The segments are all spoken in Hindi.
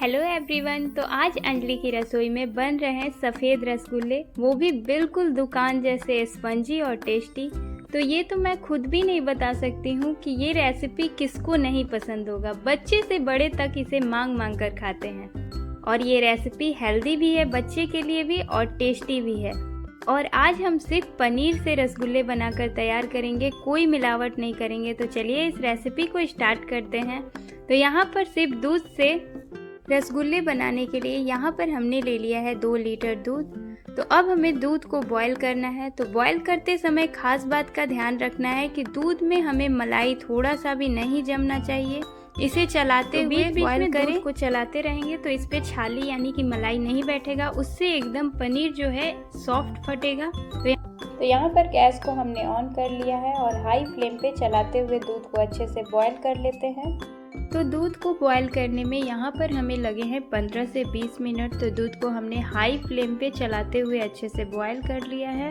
Hello everyone. तो आज अंजलि की रसोई में बन रहे हैं सफ़ेद रसगुल्ले, वो भी बिल्कुल दुकान जैसे स्पंजी और टेस्टी। तो ये तो मैं खुद भी नहीं बता सकती हूँ कि ये रेसिपी किसको नहीं पसंद होगा। बच्चे से बड़े तक इसे मांग मांग कर खाते हैं और ये रेसिपी हेल्दी भी है बच्चे के लिए भी और टेस्टी भी है। और आज हम सिर्फ पनीर से रसगुल्ले बनाकर तैयार करेंगे, कोई मिलावट नहीं करेंगे। तो चलिए इस रेसिपी को स्टार्ट करते हैं। तो यहाँ पर सिर्फ दूध से रसगुल्ले बनाने के लिए यहाँ पर हमने ले लिया है 2 लीटर दूध। तो अब हमें दूध को बॉईल करना है। तो बॉईल करते समय खास बात का ध्यान रखना है कि दूध में हमें मलाई थोड़ा सा भी नहीं जमना चाहिए। इसे चलाते हुए बॉईल करें, दूध को चलाते रहेंगे तो इस पे छाली यानी कि मलाई नहीं बैठेगा, उससे एकदम पनीर जो है सॉफ्ट फटेगा। तो यहाँ पर गैस को हमने ऑन कर लिया है और हाई फ्लेम पे चलाते हुए दूध को अच्छे से बॉईल कर लेते हैं। तो दूध को बॉईल करने में यहाँ पर हमें लगे हैं 15 से 20 मिनट। तो दूध को हमने हाई फ्लेम पे चलाते हुए अच्छे से बॉईल कर लिया है।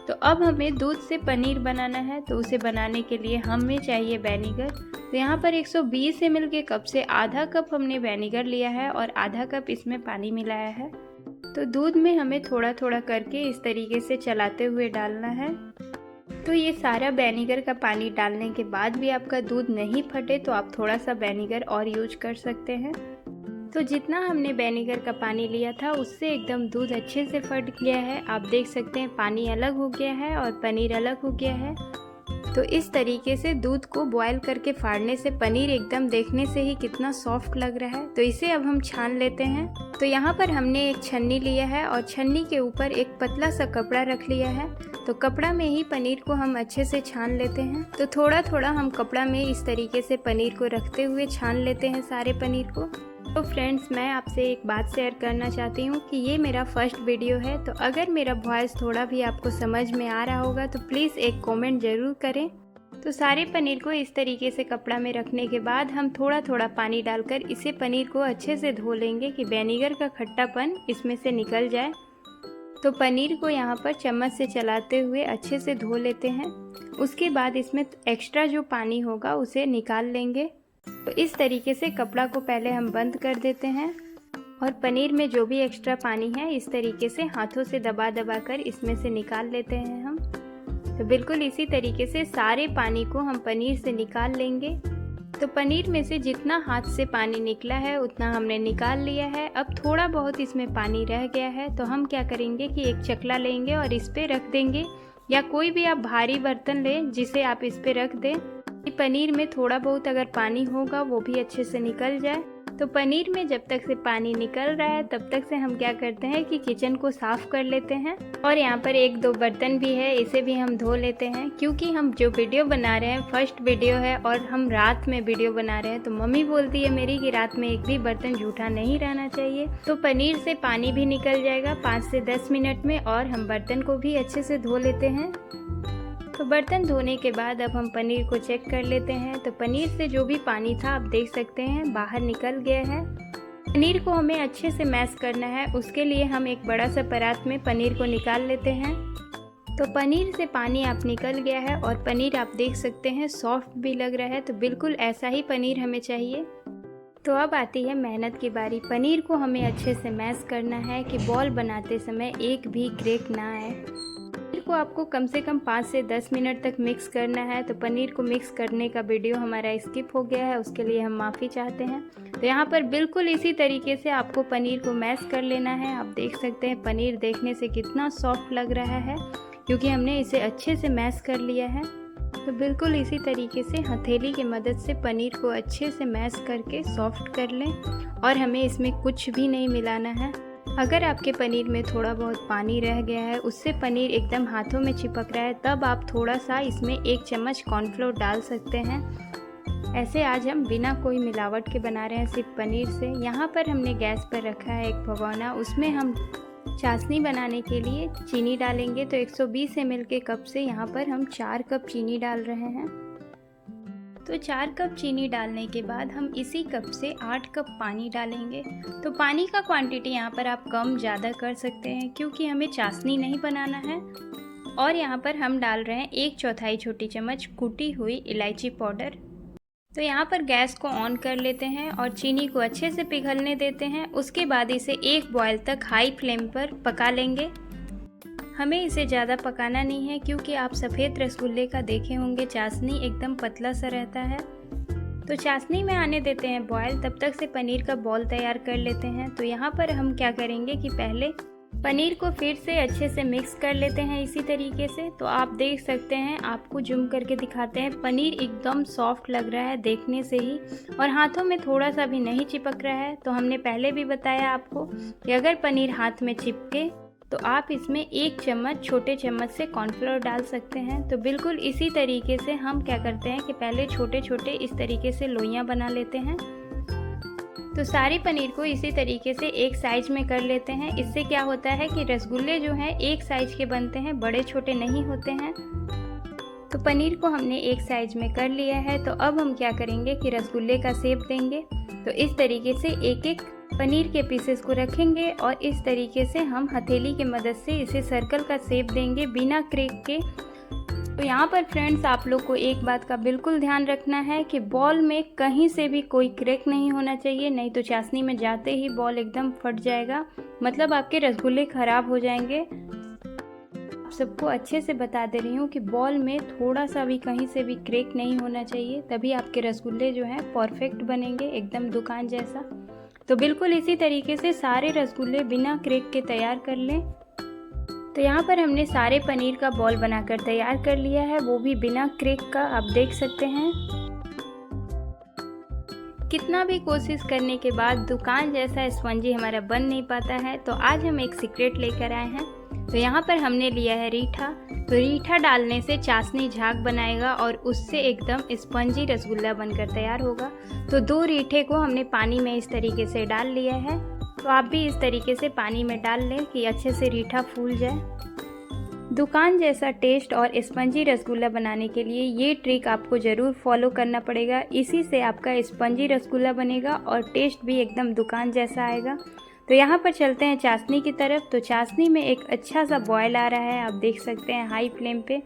तो अब हमें दूध से पनीर बनाना है। तो उसे बनाने के लिए हमें चाहिए विनेगर। तो यहाँ पर 120 ml के कप से आधा कप हमने विनेगर लिया है और आधा कप इसमें पानी मिलाया है। तो दूध में हमें थोड़ा थोड़ा करके इस तरीके से चलाते हुए डालना है। तो ये सारा विनेगर का पानी डालने के बाद भी आपका दूध नहीं फटे तो आप थोड़ा सा विनेगर और यूज कर सकते हैं। तो जितना हमने विनेगर का पानी लिया था उससे एकदम दूध अच्छे से फट गया है। आप देख सकते हैं पानी अलग हो गया है और पनीर अलग हो गया है। तो इस तरीके से दूध को बॉईल करके फाड़ने से पनीर एकदम देखने से ही कितना सॉफ्ट लग रहा है। तो इसे अब हम छान लेते हैं। तो यहाँ पर हमने एक छन्नी लिया है और छन्नी के ऊपर एक पतला सा कपड़ा रख लिया है। तो कपड़ा में ही पनीर को हम अच्छे से छान लेते हैं। तो थोड़ा थोड़ा हम कपड़ा में इस तरीके से पनीर को रखते हुए छान लेते हैं सारे पनीर को। तो फ्रेंड्स, मैं आपसे एक बात शेयर करना चाहती हूँ कि ये मेरा फर्स्ट वीडियो है। तो अगर मेरा वॉइस थोड़ा भी आपको समझ में आ रहा होगा तो प्लीज़ एक कमेंट ज़रूर करें। तो सारे पनीर को इस तरीके से कपड़ा में रखने के बाद हम थोड़ा थोड़ा पानी डालकर इसे पनीर को अच्छे से धो लेंगे कि विनेगर का खट्टापन इसमें से निकल जाए। तो पनीर को यहाँ पर चम्मच से चलाते हुए अच्छे से धो लेते हैं। उसके बाद इसमें एक्स्ट्रा जो पानी होगा उसे निकाल लेंगे। तो इस तरीके से कपड़ा को पहले हम बंद कर देते हैं और पनीर में जो भी एक्स्ट्रा पानी है इस तरीके से हाथों से दबा दबा कर इसमें से निकाल लेते हैं हम। तो बिल्कुल इसी तरीके से सारे पानी को हम पनीर से निकाल लेंगे। तो पनीर में से जितना हाथ से पानी निकला है उतना हमने निकाल लिया है। अब थोड़ा बहुत इसमें पानी रह गया है तो हम क्या करेंगे कि एक चकला लेंगे और इस पे रख देंगे, या कोई भी आप भारी बर्तन लें जिसे आप इस पे रख दें। पनीर में थोड़ा बहुत अगर पानी होगा वो भी अच्छे से निकल जाए। तो पनीर में जब तक से पानी निकल रहा है तब तक से हम क्या करते हैं कि किचन को साफ कर लेते हैं। और यहाँ पर 1-2 बर्तन भी है, इसे भी हम धो लेते हैं। क्योंकि हम जो वीडियो बना रहे हैं फर्स्ट वीडियो है और हम रात में वीडियो बना रहे हैं, तो मम्मी बोलती है मेरी कि रात में एक भी बर्तन जूठा नहीं रहना चाहिए। तो पनीर से पानी भी निकल जाएगा 5 से 10 मिनट में और हम बर्तन को भी अच्छे से धो लेते हैं। तो बर्तन धोने के बाद अब हम पनीर को चेक कर लेते हैं। तो पनीर से जो भी पानी था आप देख सकते हैं बाहर निकल गया है। पनीर को हमें अच्छे से मैश करना है, उसके लिए हम एक बड़ा सा परात में पनीर को निकाल लेते हैं। तो पनीर से पानी आप निकल गया है और पनीर आप देख सकते हैं सॉफ्ट भी लग रहा है। तो बिल्कुल ऐसा ही पनीर हमें चाहिए। तो अब आती है मेहनत की बारी। पनीर को हमें अच्छे से मैश करना है कि बॉल बनाते समय एक भी क्रैक ना आए। को आपको कम से कम 5 से 10 मिनट तक मिक्स करना है। तो पनीर को मिक्स करने का वीडियो हमारा स्किप हो गया है, उसके लिए हम माफ़ी चाहते हैं। तो यहाँ पर बिल्कुल इसी तरीके से आपको पनीर को मैश कर लेना है। आप देख सकते हैं पनीर देखने से कितना सॉफ्ट लग रहा है क्योंकि हमने इसे अच्छे से मैश कर लिया है। तो बिल्कुल इसी तरीके से हथेली की मदद से पनीर को अच्छे से मैश करके सॉफ्ट कर लें और हमें इसमें कुछ भी नहीं मिलाना है। अगर आपके पनीर में थोड़ा बहुत पानी रह गया है, उससे पनीर एकदम हाथों में चिपक रहा है, तब आप थोड़ा सा इसमें 1 चम्मच कॉर्नफ्लोर डाल सकते हैं। ऐसे आज हम बिना कोई मिलावट के बना रहे हैं सिर्फ पनीर से। यहाँ पर हमने गैस पर रखा है एक भगोना, उसमें हम चाशनी बनाने के लिए चीनी डालेंगे। तो 120 ml के कप से यहाँ पर हम 4 कप चीनी डाल रहे हैं। तो 4 कप चीनी डालने के बाद हम इसी कप से 8 कप पानी डालेंगे। तो पानी का क्वांटिटी यहाँ पर आप कम ज़्यादा कर सकते हैं क्योंकि हमें चाशनी नहीं बनाना है। और यहाँ पर हम डाल रहे हैं 1/4 छोटी चम्मच कुटी हुई इलायची पाउडर। तो यहाँ पर गैस को ऑन कर लेते हैं और चीनी को अच्छे से पिघलने देते हैं। उसके बाद इसे एक बॉयल तक हाई फ्लेम पर पका लेंगे। हमें इसे ज़्यादा पकाना नहीं है क्योंकि आप सफ़ेद रसगुल्ले का देखे होंगे चाशनी एकदम पतला सा रहता है। तो चाशनी में आने देते हैं बॉयल, तब तक से पनीर का बॉल तैयार कर लेते हैं। तो यहाँ पर हम क्या करेंगे कि पहले पनीर को फिर से अच्छे से मिक्स कर लेते हैं इसी तरीके से। तो आप देख सकते हैं, आपको जूम करके दिखाते हैं, पनीर एकदम सॉफ्ट लग रहा है देखने से ही और हाथों में थोड़ा सा भी नहीं चिपक रहा है। तो हमने पहले भी बताया आपको कि अगर पनीर हाथ में चिपके तो आप इसमें 1 चम्मच छोटे चम्मच से कॉर्नफ्लोर डाल सकते हैं। तो बिल्कुल इसी तरीके से हम क्या करते हैं कि पहले छोटे छोटे इस तरीके से लोइयां बना लेते हैं। तो सारी पनीर को इसी तरीके से एक साइज में कर लेते हैं। इससे क्या होता है कि रसगुल्ले जो हैं एक साइज के बनते हैं, बड़े छोटे नहीं होते हैं। तो पनीर को हमने एक साइज में कर लिया है। तो अब हम क्या करेंगे कि रसगुल्ले का शेप देंगे। तो इस तरीके से एक एक पनीर के पीसेस को रखेंगे और इस तरीके से हम हथेली की मदद से इसे सर्कल का शेप देंगे बिना क्रैक के। तो यहाँ पर फ्रेंड्स आप लोग को एक बात का बिल्कुल ध्यान रखना है कि बॉल में कहीं से भी कोई क्रैक नहीं होना चाहिए, नहीं तो चाशनी में जाते ही बॉल एकदम फट जाएगा, मतलब आपके रसगुल्ले ख़राब हो जाएंगे। आप सबको अच्छे से बता दे रही हूँ कि बॉल में थोड़ा सा भी कहीं से भी क्रैक नहीं होना चाहिए, तभी आपके रसगुल्ले जो हैं परफेक्ट बनेंगे एकदम दुकान जैसा। तो बिल्कुल इसी तरीके से सारे रसगुल्ले बिना क्रैक के तैयार कर लें। तो यहाँ पर हमने सारे पनीर का बॉल बनाकर तैयार कर लिया है, वो भी बिना क्रैक का। आप देख सकते हैं कितना भी कोशिश करने के बाद दुकान जैसा स्पंजी हमारा बन नहीं पाता है। तो आज हम एक सीक्रेट लेकर आए हैं। तो यहाँ पर हमने लिया है रीठा। तो रीठा डालने से चाशनी झाग बनाएगा और उससे एकदम स्पंजी रसगुल्ला बनकर तैयार होगा। तो 2 रीठे को हमने पानी में इस तरीके से डाल लिया है। तो आप भी इस तरीके से पानी में डाल लें कि अच्छे से रीठा फूल जाए। दुकान जैसा टेस्ट और स्पंजी रसगुल्ला बनाने के लिए ये ट्रिक आपको ज़रूर फॉलो करना पड़ेगा। इसी से आपका स्पंजी रसगुल्ला बनेगा और टेस्ट भी एकदम दुकान जैसा आएगा। तो यहाँ पर चलते हैं चाशनी की तरफ। तो चाशनी में एक अच्छा सा बॉयल आ रहा है, आप देख सकते हैं हाई फ्लेम पे।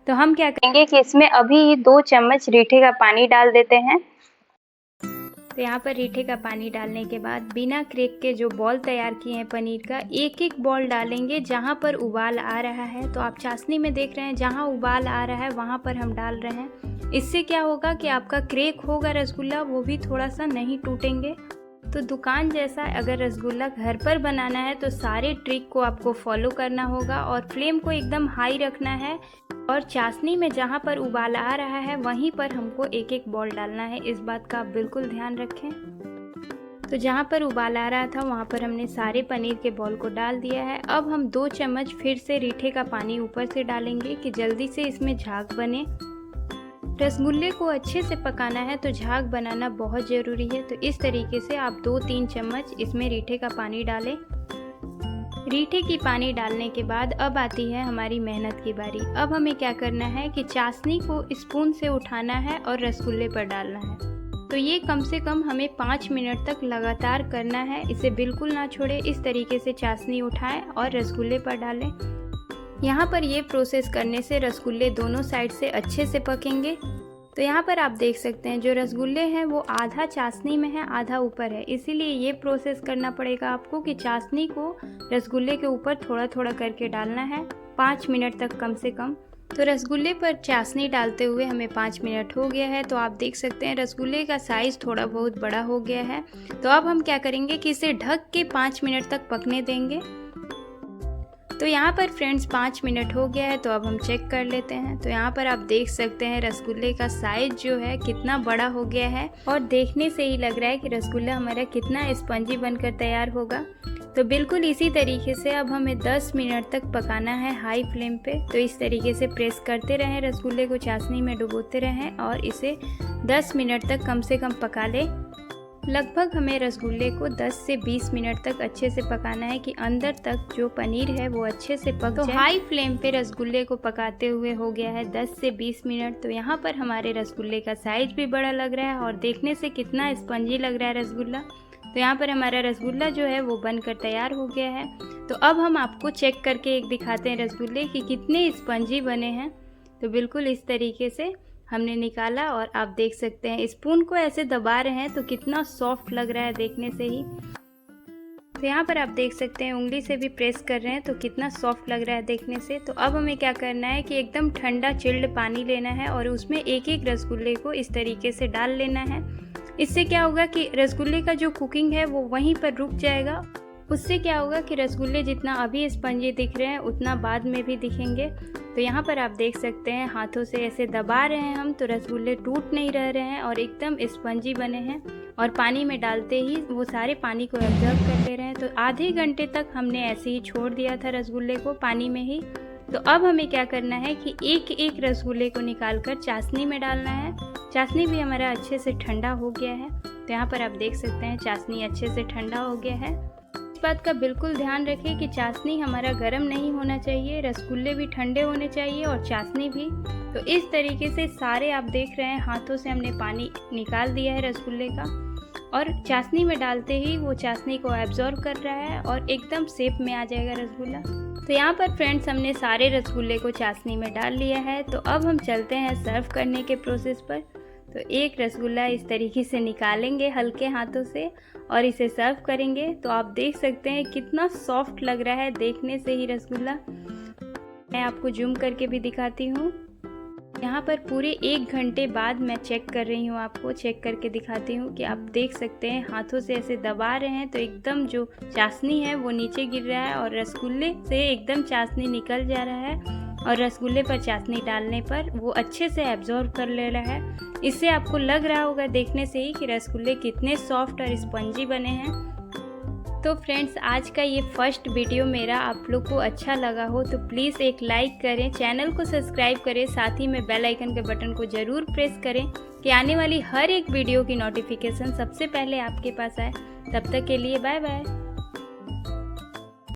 तो हम क्या करेंगे कि इसमें अभी 2 चम्मच रीठे का पानी डाल देते हैं। तो यहाँ पर रीठे का पानी डालने के बाद बिना क्रैक के जो बॉल तैयार किए हैं पनीर का, एक एक बॉल डालेंगे जहाँ पर उबाल आ रहा है। तो आप चाशनी में देख रहे हैं जहाँ उबाल आ रहा है वहाँ पर हम डाल रहे हैं। इससे क्या होगा कि आपका क्रैक होगा रसगुल्ला, वो भी थोड़ा सा नहीं टूटेंगे। तो दुकान जैसा अगर रसगुल्ला घर पर बनाना है तो सारे ट्रिक को आपको फॉलो करना होगा और फ्लेम को एकदम हाई रखना है और चाशनी में जहाँ पर उबाल आ रहा है वहीं पर हमको एक एक बॉल डालना है। इस बात का आप बिल्कुल ध्यान रखें। तो जहाँ पर उबाल आ रहा था वहाँ पर हमने सारे पनीर के बॉल को डाल दिया है। अब हम 2 चम्मच फिर से रीठे का पानी ऊपर से डालेंगे कि जल्दी से इसमें झाग बने। रसगुल्ले को अच्छे से पकाना है तो झाग बनाना बहुत ज़रूरी है। तो इस तरीके से आप 2-3 चम्मच इसमें रीठे का पानी डालें। रीठे की पानी डालने के बाद अब आती है हमारी मेहनत की बारी। अब हमें क्या करना है कि चाशनी को स्पून से उठाना है और रसगुल्ले पर डालना है। तो ये कम से कम हमें 5 मिनट तक लगातार करना है, इसे बिल्कुल ना छोड़े। इस तरीके से चाशनी उठाएं और रसगुल्ले पर डालें। यहाँ पर ये प्रोसेस करने से रसगुल्ले दोनों साइड से अच्छे से पकेंगे। तो यहाँ पर आप देख सकते हैं जो रसगुल्ले हैं वो आधा चाशनी में है, आधा ऊपर है। इसीलिए ये प्रोसेस करना पड़ेगा आपको कि चाशनी को रसगुल्ले के ऊपर थोड़ा थोड़ा करके डालना है 5 मिनट तक कम से कम। तो रसगुल्ले पर चाशनी डालते हुए हमें 5 मिनट हो गया है। तो आप देख सकते हैं रसगुल्ले का साइज़ थोड़ा बहुत बड़ा हो गया है। तो अब हम क्या करेंगे कि इसे ढक के 5 मिनट तक पकने देंगे। तो यहाँ पर फ्रेंड्स 5 मिनट हो गया है। तो अब हम चेक कर लेते हैं। तो यहाँ पर आप देख सकते हैं रसगुल्ले का साइज जो है कितना बड़ा हो गया है और देखने से ही लग रहा है कि रसगुल्ला हमारा कितना स्पंजी बनकर तैयार होगा। तो बिल्कुल इसी तरीके से अब हमें 10 मिनट तक पकाना है हाई फ्लेम पे। तो इस तरीके से प्रेस करते रहें, रसगुल्ले को चाशनी में डुबोते रहें और इसे 10 मिनट तक कम से कम पका लें। लगभग हमें रसगुल्ले को 10 से 20 मिनट तक अच्छे से पकाना है कि अंदर तक जो पनीर है वो अच्छे से पक जाए। तो हाई फ्लेम पे रसगुल्ले को पकाते हुए हो गया है 10 से 20 मिनट। तो यहाँ पर हमारे रसगुल्ले का साइज भी बड़ा लग रहा है और देखने से कितना स्पंजी लग रहा है रसगुल्ला। तो यहाँ पर हमारा रसगुल्ला जो है वो बनकर तैयार हो गया है। तो अब हम आपको चेक करके एक दिखाते हैं रसगुल्ले कि कितने स्पंजी बने हैं। तो बिल्कुल इस तरीके से हमने निकाला और आप देख सकते हैं स्पून को ऐसे दबा रहे हैं तो कितना सॉफ्ट लग रहा है देखने से ही। तो यहाँ पर आप देख सकते हैं उंगली से भी प्रेस कर रहे हैं तो कितना सॉफ्ट लग रहा है देखने से। तो अब हमें क्या करना है कि एकदम ठंडा चिल्ड पानी लेना है और उसमें एक एक रसगुल्ले को इस तरीके से डाल लेना है। इससे क्या होगा कि रसगुल्ले का जो कुकिंग है वो वहीं पर रुक जाएगा। उससे क्या होगा कि रसगुल्ले जितना अभी स्पंजी दिख रहे हैं उतना बाद में भी दिखेंगे। तो यहाँ पर आप देख सकते हैं हाथों से ऐसे दबा रहे हैं हम तो रसगुल्ले टूट नहीं रह रहे हैं और एकदम स्पंजी बने हैं। और पानी में डालते ही वो सारे पानी को एब्जॉर्ब कर ले रहे हैं। तो आधे घंटे तक हमने ऐसे ही छोड़ दिया था रसगुल्ले को पानी में ही। तो अब हमें क्या करना है कि एक एक रसगुल्ले को निकाल कर चाशनी में डालना है। चाशनी भी हमारा अच्छे से ठंडा हो गया है। तो यहाँ पर आप देख सकते हैं चाशनी अच्छे से ठंडा हो गया है। इस बात का बिल्कुल ध्यान रखें कि चाशनी हमारा गर्म नहीं होना चाहिए, रसगुल्ले भी ठंडे होने चाहिए और चाशनी भी। तो इस तरीके से सारे आप देख रहे हैं हाथों से हमने पानी निकाल दिया है रसगुल्ले का और चाशनी में डालते ही वो चाशनी को एब्जॉर्ब कर रहा है और एकदम शेप में आ जाएगा रसगुल्ला। तो यहाँ पर फ्रेंड्स हमने सारे रसगुल्ले को चाशनी में डाल लिया है। तो अब हम चलते हैं सर्व करने के प्रोसेस पर। तो एक रसगुल्ला इस तरीके से निकालेंगे हल्के हाथों से और इसे सर्व करेंगे। तो आप देख सकते हैं कितना सॉफ्ट लग रहा है देखने से ही रसगुल्ला। मैं आपको जूम करके भी दिखाती हूँ। यहाँ पर पूरे 1 घंटे बाद मैं चेक कर रही हूँ, आपको चेक करके दिखाती हूँ कि आप देख सकते हैं हाथों से ऐसे दबा रहे हैं तो एकदम जो चाशनी है वो नीचे गिर रहा है और रसगुल्ले से एकदम चाशनी निकल जा रहा है और रसगुल्ले पर चाशनी डालने पर वो अच्छे से एब्जॉर्ब कर ले रहा है। इससे आपको लग रहा होगा देखने से ही कि रसगुल्ले कितने सॉफ्ट और स्पंजी बने हैं। तो फ्रेंड्स आज का ये फर्स्ट वीडियो मेरा आप लोग को अच्छा लगा हो तो प्लीज़ एक लाइक करें, चैनल को सब्सक्राइब करें, साथ ही में बेल आइकन के बटन को ज़रूर प्रेस करें कि आने वाली हर एक वीडियो की नोटिफिकेशन सबसे पहले आपके पास आए। तब तक के लिए बाय बाय।